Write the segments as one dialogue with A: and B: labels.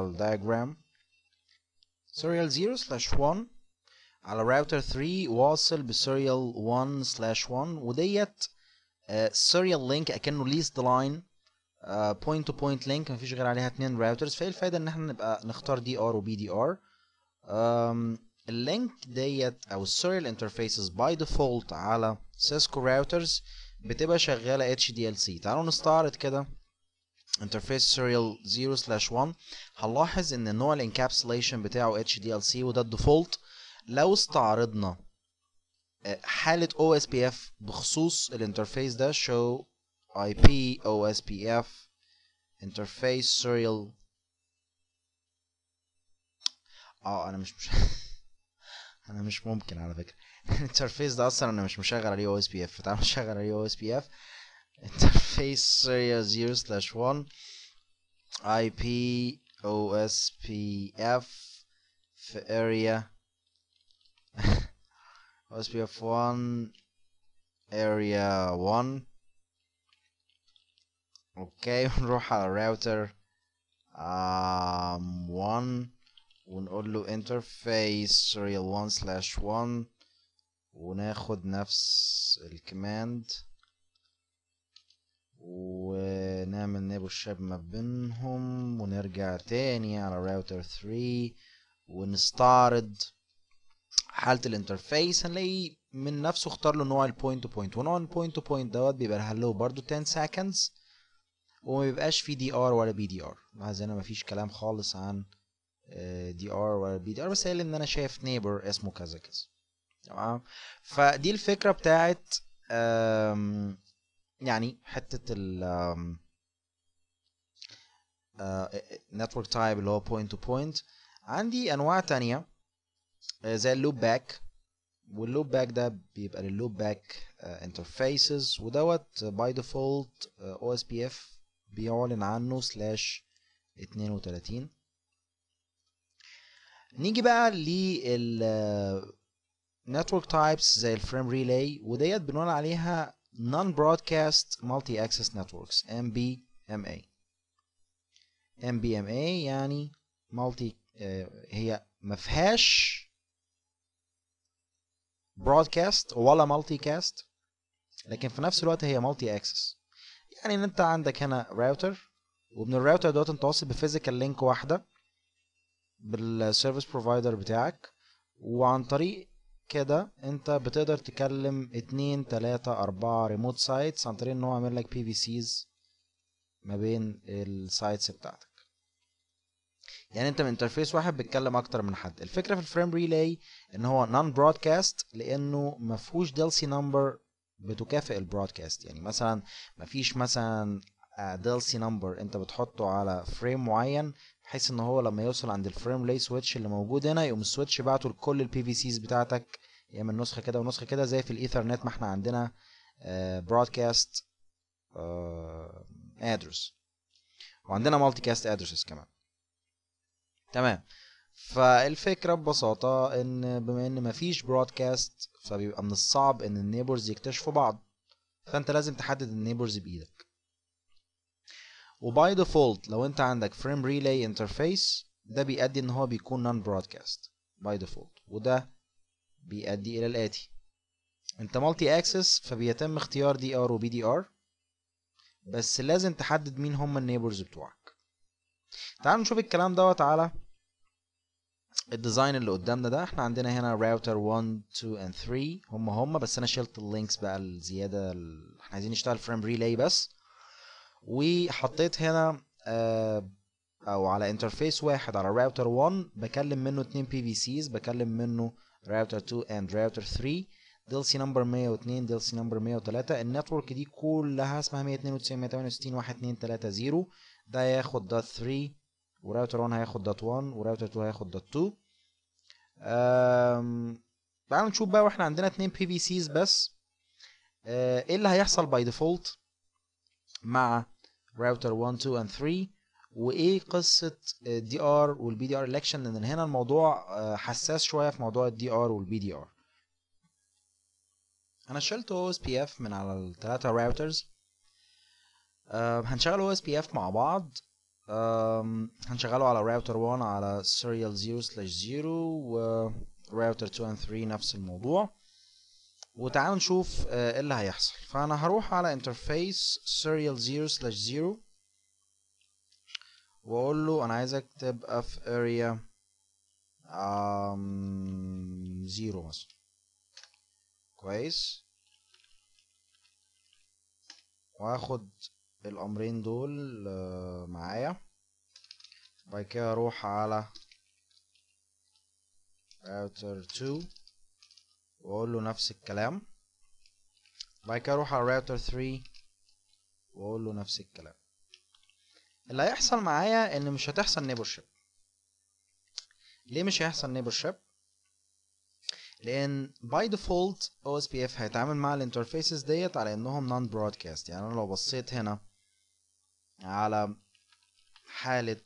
A: الدياجرام serial 0/1 على راوتر 3 واصل بسيريال 1/1 وديت serial link اكنه leased line point to point link مفيش غير عليها 2 راوترز. فايه الفايده ان احنا نبقى نختار دي ار وبي دي ار؟ اللينك ديت او السيريال انترفيسز باي ديفولت على سيسكو راوترز بتبقى شغاله اتش دي ال سي. تعالوا نستعرض كده انترفيس serial 0/1. هنلاحظ ان نوع الانكابسوليشن بتاعه HDLC وده الديفولت. لو استعرضنا حالة OSPF بخصوص الانترفيس ده show IP OSPF interface serial انا انا مش ممكن على فكرة الانترفيس ده اصلا انا مش مشغل عليه OSPF. فتعالوا نشغل عليه OSPF interface serial 0/1 IP OSPF في area OSPF 1 area 1. اوكي نروح على راوتر 1 ونقول له interface serial 1/1 وناخد نفس الكماند ونعمل نيبرشيب ما بينهم ونرجع تاني على راوتر 3 ونستعرض حالة الانترفيس. هنلاقي من نفسه اختار له نوع البوينت تو بوينت، ونوع البوينت تو بوينت دوت بيبقى له برضو 10 seconds وما بيبقاش فيه دي ار ولا بي دي ار. لاحظ هنا مفيش كلام خالص عن دي ار ولا بي دي ار، بس قال ان انا شايف نيبر اسمه كذا كذا. تمام. فدي الفكرة بتاعت يعني حتة ال network type اللي هو point to point. عندي انواع تانية زي اللوب باك، واللوب باك ده بيبقى لللوب باك انترفيسز ودوت باي ديفولت OSPF بيعلن عنه /32. نيجي بقى لل network types زي الفريم ريلاي وديت بنقول عليها non broadcast multi access networks MBMA. MBMA يعني multi هي مفيهاش broadcast ولا multi cast، لكن في نفس الوقت هي multi access. يعني ان انت عندك هنا راوتر ومن الراوتر دوت انت واصل بفيزيكال لينك واحده بالسيرفيس بروفايدر بتاعك، وعن طريق كده انت بتقدر تكلم 2 3 4 ريموت سايتس عن طريق ان هو عامل لك PVCs ما بين السايتس بتاعتك. يعني انت من انترفيس واحد بتكلم اكتر من حد. الفكره في الفريم ريلاي ان هو نون برودكاست لانه ما فيهوش ديلسي نمبر بتكافئ البرودكاست. يعني مثلا ما فيش مثلا ديلسي نمبر انت بتحطه على فريم معين بحيث ان هو لما يوصل عند الفريم ريلاي سويتش اللي موجود هنا يقوم السويتش بعته لكل البي في سيز بتاعتك يعمل نسخه كده ونسخه كده زي في الايثرنت ما احنا عندنا برودكاست ادرس وعندنا مالتي كاست ادرسز كمان. تمام. فالفكرة ببساطة ان بما ان مفيش برودكاست فبيبقى من الصعب ان النيبرز يكتشفوا بعض، فانت لازم تحدد النيبرز بايدك. وباي ديفولت لو انت عندك فريم ريلاي انترفيس ده بيؤدي ان هو بيكون نون برودكاست باي ديفولت، وده بيؤدي الى الاتي: انت مالتي اكسس فبيتم اختيار دي ار وبي دي ار، بس لازم تحدد مين هم النيبرز بتوعك. تعالوا نشوف الكلام دوت على الديزاين اللي قدامنا ده. احنا عندنا هنا راوتر 1 2 and 3 هم بس انا شلت اللينكس بقى الزياده احنا عايزين نشتغل فريم ريلاي بس. وحطيت هنا او على انترفيس واحد على راوتر 1 بكلم منه 2 بي في سيز، بكلم منه راوتر 2 and راوتر 3 ديلسي نمبر 102 ديلسي نمبر 103. النتورك دي كلها اسمها 192.168.1.3.0. ده هياخد دوت 3 وراوتر 1 هياخد دوت 1 وراوتر 2 هياخد دوت 2. تعالوا نشوف بقى واحنا عندنا 2 بي في سيز بس ايه اللي هيحصل باي ديفولت مع راوتر 1 2 and 3 وايه قصه الدي ار والبي دي ار الكشن، لان هنا الموضوع حساس شويه في موضوع الدي ار والبي دي ار. انا شلت OSPF من على الثلاثه راوترز. هنشغل OSPF مع بعض هنشغله على راوتر 1 على serial 0/0 و راوتر 2 and 3 نفس الموضوع. وتعالوا نشوف ايه اللي هيحصل. فانا هروح على interface serial 0/0 واقول له انا عايزك تبقى في area 0 مثلا. كويس. وهاخد الامرين دول معايا. بعد كده اروح على راوتر 2 واقول له نفس الكلام. بعد كده اروح على راوتر 3 واقول له نفس الكلام. اللي هيحصل معايا ان مش هتحصل نيبرشيب. ليه مش هيحصل نيبرشيب؟ لان باي ديفولت OSPF هيتعامل مع الانترفيسز ديت على انهم نون برودكاست. يعني انا لو بصيت هنا على حالة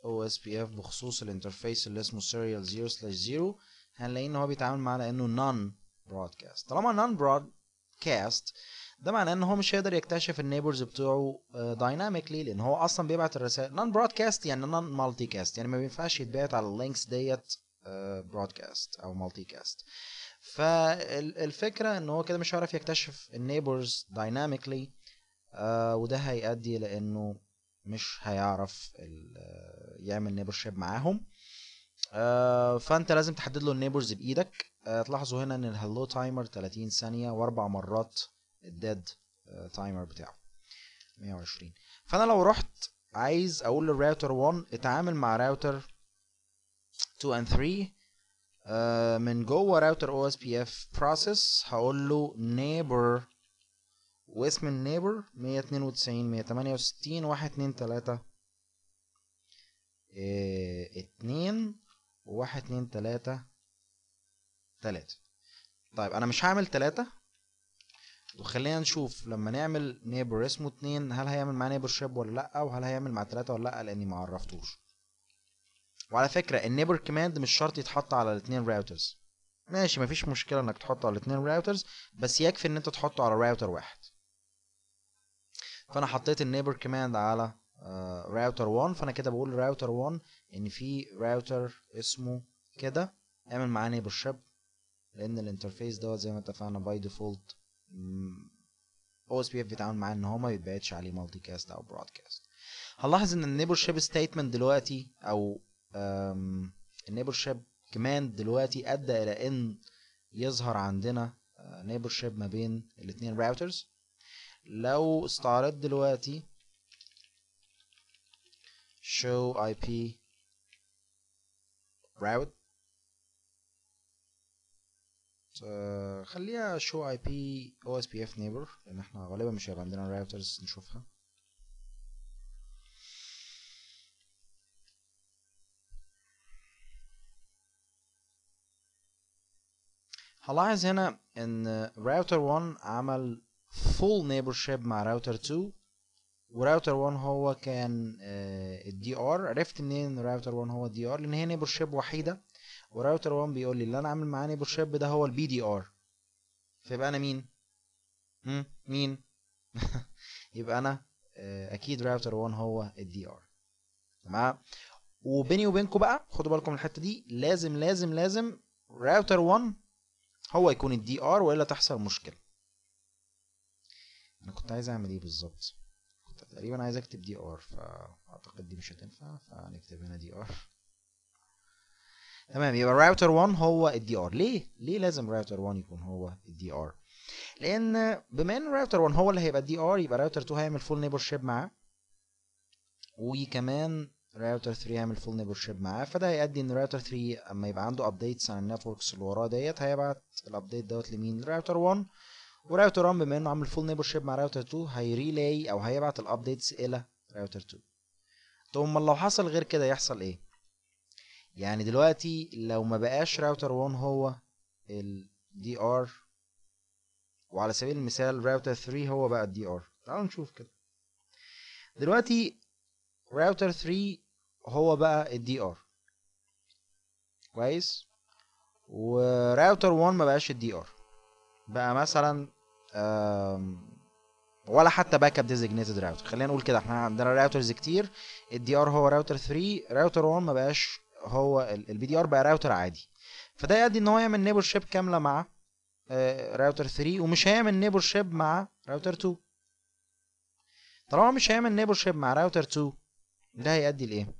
A: OSPF بخصوص الانترفيس اللي اسمه serial 0/0 هنلاقي ان هو بيتعامل معاه على انه non broadcast. طالما non broadcast ده معناه ان هو مش هيقدر يكتشف النيبرز بتوعه دايناميكلي، لان هو اصلا بيبعت الرسائل non broadcast يعني non multicast، يعني ما بينفعش يتبعت على اللينكس ديت broadcast او multicast. فالفكرة ان هو كده مش هيعرف يكتشف النيبرز دايناميكلي، وده هيؤدي لانه مش هيعرف يعمل نيبرشيب معاهم. فانت لازم تحدد له النيبرز بايدك. تلاحظوا هنا ان الهلو تايمر 30 ثانية و4 مرات الديد تايمر بتاعه 120. فانا لو رحت عايز اقول للراوتر 1 اتعامل مع راوتر 2 and 3 من جوه راوتر OSPF process، هقول له neighbor واسم النيبر 192 168 123 2 و1 2 3 3. طيب انا مش هعمل 3، وخلينا نشوف لما نعمل نيبر اسمه 2 هل هيعمل معاه نيبر شيب ولا لا، وهل هيعمل مع 3 ولا لا، لاني ما عرفتوش. وعلى فكره النيبر كوماند مش شرط يتحط على الاثنين راوترز. ماشي، مفيش مشكله انك تحطه على الاثنين راوترز، بس يكفي ان انت تحطه على راوتر واحد. فانا حطيت النيبر كوماند على راوتر 1، فانا كده بقول راوتر 1 ان في راوتر اسمه كده اعمل معاه نيبر شيب، لان الانترفيس دوت زي ما اتفقنا باي ديفولت OSPF بيتعامل معاه ان هو ما بيتبعتش عليه مالتي كاست او برودكاست. هنلاحظ ان النيبر شيب ستيتمنت دلوقتي او النيبر شيب كمان دلوقتي ادى الى ان يظهر عندنا نيبر شيب ما بين الاثنين راوترز. لو استعرضت دلوقتي show IP route، خليها show IP OSPF neighbor لان احنا غالبا مش هيبقى عندنا راوترز نشوفها. هلاحظ هنا ان راوتر 1 عمل full neighborship مع راوتر 2، وراوتر 1 هو كان الدي ار. عرفت منين ان راوتر 1 هو الدي ار؟ لان هي نيبرشيب وحيده، وراوتر 1 بيقول لي اللي انا عامل معاه نيبرشيب ده هو البي دي ار. فيبقى انا مين؟ مين؟ يبقى انا اكيد راوتر 1 هو الدي ار. تمام. وبيني وبينكم بقى خدوا بالكم من الحته دي، لازم لازم لازم راوتر 1 هو يكون الدي ار، والا تحصل مشكله. انا كنت عايز اعمل ايه بالظبط؟ كنت تقريبا عايز اكتب دي ار، فاعتقد دي مش هتنفع، فهنكتب هنا دي ار. تمام. يبقى راوتر 1 هو الدي ار. ليه لازم راوتر 1 يكون هو الدي ار؟ لان بما ان راوتر 1 هو اللي هيبقى الدي ار، يبقى راوتر 2 هيعمل فول نيبرشيب معاه، وكمان راوتر 3 هيعمل فول نيبرشيب معاه. فده هيؤدي ان راوتر 3 اما يبقى عنده ابديتس عن النتوركس اللي وراه ديت هيبعت الابديت دوت لمين؟ لراوتر 1. وراوتر 1 بما انه عامل فول نيبرشيب مع راوتر 2 هيريلاي او هيبعت الابديتس الى راوتر 2. ثم لو حصل غير كده يحصل ايه؟ يعني دلوقتي لو ما بقاش راوتر 1 هو الدي ار، وعلى سبيل المثال راوتر 3 هو بقى الدي ار، تعالوا نشوف كده. دلوقتي راوتر 3 هو بقى الدي ار، كويس، وراوتر 1 ما بقاش الدي ار، بقى مثلا ولا حتى باك اب ديزيجنيتد راوتر. خلينا نقول كده، احنا عندنا راوترز كتير، الدي ار هو راوتر 3، راوتر 1 ما بقاش هو البي دي ار، بقى راوتر عادي. فده يؤدي ان هو يعمل نيبر شيب كامله مع راوتر 3، ومش هيعمل نيبر شيب مع راوتر 2. طالما مش هيعمل نيبر شيب مع راوتر 2، ده هيؤدي لايه؟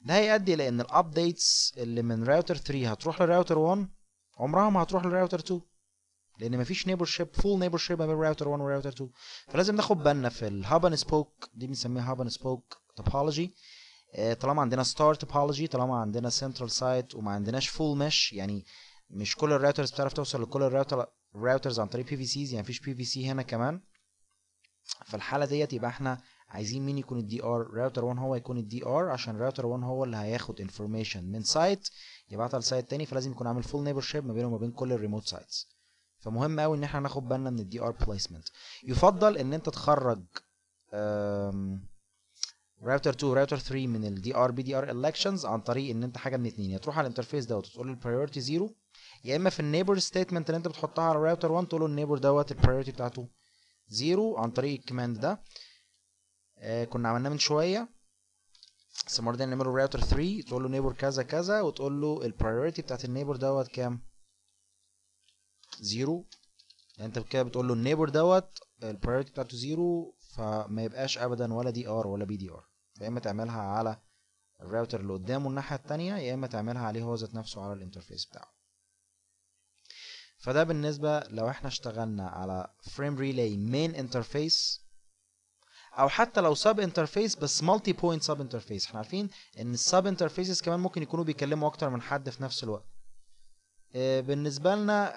A: ده هيؤدي لان الابديتس اللي من راوتر 3 هتروح لراوتر 1 عمرها ما هتروح لراوتر 2، لان مفيش نيبر شيب، فول نيبر شيب ما بين راوتر 1 وراوتر 2. فلازم ناخد بالنا في الهاب اند سبوك، دي بنسميها هاب اند سبوك توبولوجي. طالما عندنا ستار توبولوجي، طالما عندنا سنترال سايت وما عندناش فول مش، يعني مش كل الراوترز بتعرف توصل لكل الراوترز عن طريق بي في سيز، يعني مفيش بي في سي هنا كمان. فالحاله ديت يبقى احنا عايزين مين يكون الدي ار؟ راوتر 1 هو يكون الدي ار، عشان راوتر 1 هو اللي هياخد انفورميشن من سايت يبعتها لسايت تاني، فلازم يكون عامل فول نيبر شيب ما بينه وما بين كل الريموت سايتس. فمهم قوي ان احنا ناخد بالنا من الدي ار بليسمنت. يفضل ان انت تخرج راوتر 2 راوتر 3 من الدي ار بي دي ار الكشنز عن طريق ان انت حاجه من اتنين، يا تروح على الانترفيس دوت وتقول له البرايورتي 0، يا اما في النيبر ستيتمنت اللي انت بتحطها على راوتر 1 تقول له النيبر دوت البرايورتي بتاعته 0 عن طريق الكوماند ده. كنا عملناه من شويه، بس المره دي نعمله راوتر 3، تقول له نيبر كذا كذا وتقول له البرايورتي بتاعت النيبر دوت كام؟ 0. يعني انت كده بتقول له النيبر دوت البرايورتي بتاعته 0، فما يبقاش ابدا ولا دي ار ولا بي دي ار. فيا اما تعملها على الراوتر اللي قدامه الناحيه التانيه، يا اما تعملها عليه هو ذات نفسه على الانترفيس بتاعه. فده بالنسبه لو احنا اشتغلنا على فريم ريلاي مين انترفيس، او حتى لو سب انترفيس بس مالتي بوينت سب انترفيس. احنا عارفين ان السب انترفيسز كمان ممكن يكونوا بيكلموا اكتر من حد في نفس الوقت. بالنسبه لنا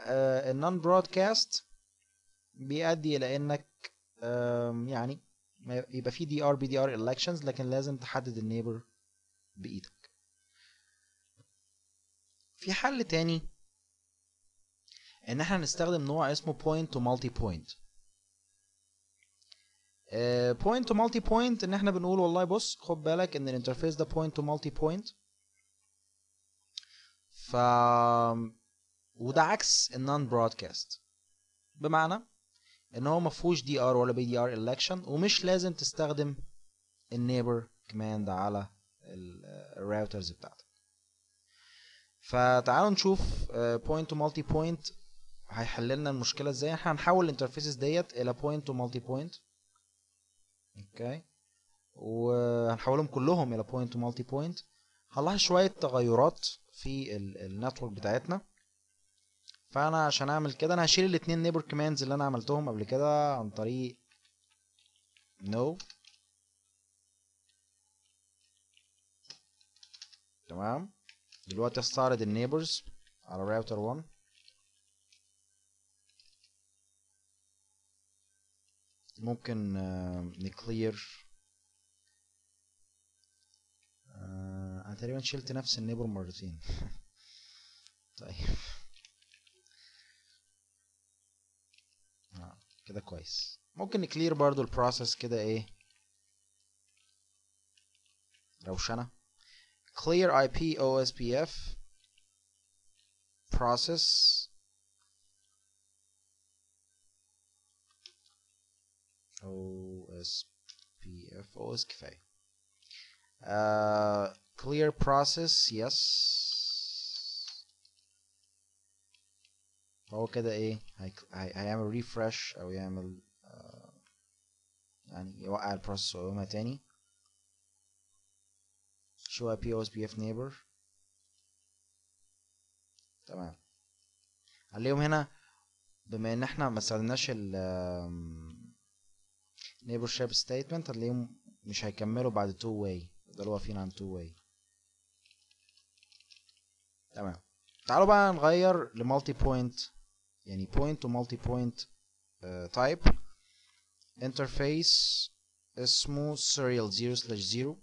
A: النون برودكاست بيؤدي الى انك يعني يبقى في دي ار بي دي ار elections، لكن لازم تحدد النيبر بايدك. في حل تاني ان احنا نستخدم نوع اسمه point to multi point. point to multi point ان احنا بنقول والله بص خد بالك ان الانترفيس ده point to multi point، ف وده عكس النون برودكاست، بمعنى ان هو مفهوش دي ار ولا بي دي ار election، ومش لازم تستخدم النيبر كوماند على الراوترز بتاعتك. فتعالوا نشوف point to multi point هيحل لنا المشكله ازاي. احنا هنحول الانترفيسز ديت الى point to multi point، اوكي، وهنحولهم كلهم الى point to multi point. هنلاحظ شويه تغيرات في النتورك بتاعتنا. فانا عشان اعمل كده انا هشيل الاثنين نيبر كوماندز اللي انا عملتهم قبل كده عن طريق no. تمام، دلوقتي استعرض النيبرز على راوتر 1. ممكن نكلير. انا تقريبا شلت نفس النيبر مرتين. طيب كده كويس. ممكن نكلير برضو البروسيس كده ايه روشنة. clear IP OSPF process OS كفاية. clear process yes. هو كده ايه هيعمل refresh او يعمل يعني يوقع البروسيس ويقومها تاني. show IP OSPF neighbor. تمام، عليهم هنا بما ان احنا ما استخدمناش ال neighborship statement هتلاقيهم مش هيكملوا بعد 2 way، يفضلوا واقفين عن 2 way. تمام، تعالوا بقى نغير لمالتي بوينت، يعني point to multi point type interface اسمه serial 0/0.